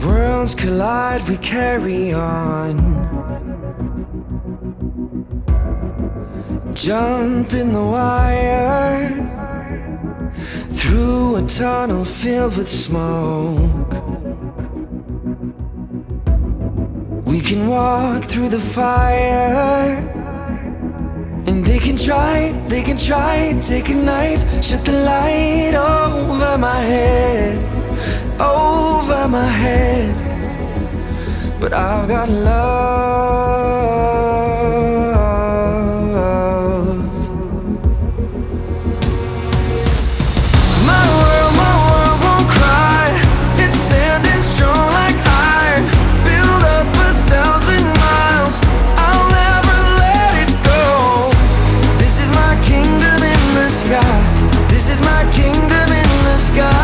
Worlds collide, we carry on. Jump in the wire through a tunnel filled with smoke. We can walk through the fire, and they can try, take a knife, shut the light over my head, over my head. But I've got love. My world won't cry. It's standing strong like iron, built up 1,000 miles. I'll never let it go. This is my kingdom in the sky. This is my kingdom in the sky.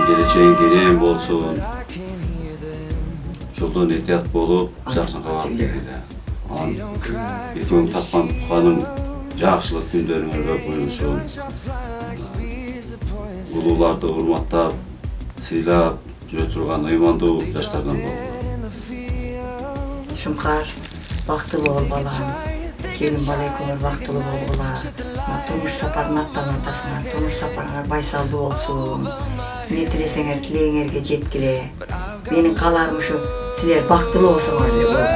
Geleceğin geleceğin bolsun. Жолдон этият болуп, жакшылыкка барып келгиле. Эртең тапкан туканың жакшылык күндөрүңөргө буйрусун. Улууларды урматтап, сыйлап жүрө турган ыймандуу жаштардан бол. Шумкар, бактылуу бол балам. Келин бала экөөңөр бактылуу болгула. Турмуш сапарын аттанатасыңар, турмуш сапарыңар байсалдуу болсун. Не тилесеңер тилегиңерге жеткиле. Менин кааларым ушу силер бактылуу болсоңор эле болот.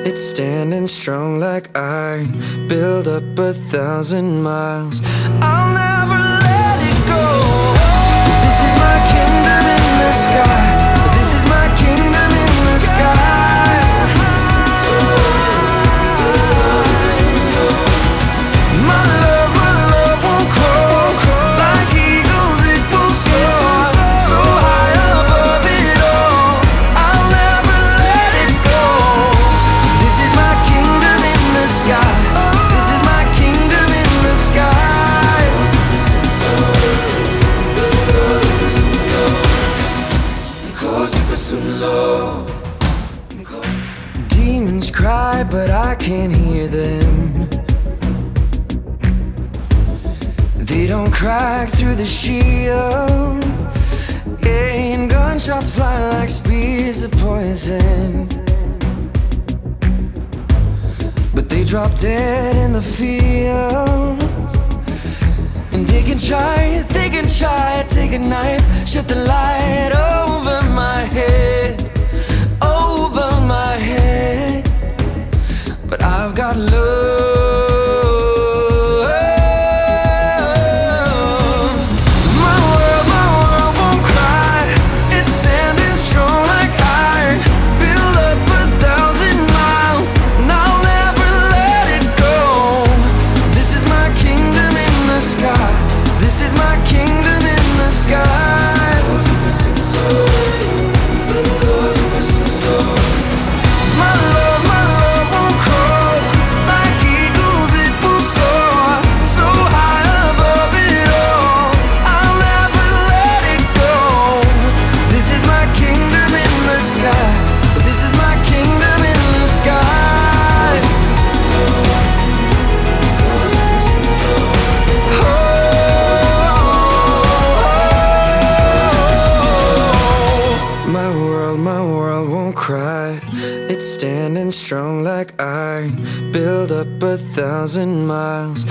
It's standing strong like iron, build up 1,000 miles. I'll never let it go. This is my kingdom in the sky. This is my kingdom in the sky. My love won't croak. Like eagles it will soar, so high above it all. I'll never let it go. This is my kingdom in the sky. This is my kingdom in the sky. Demons cry, but I can't hear them. They don't crack through the shield, and gunshots fly like spears of poison. But they drop dead in the field. And they can try, take a knife, shut the light over my head, over my head. But I've got love. My love won't crawl like a thousand miles.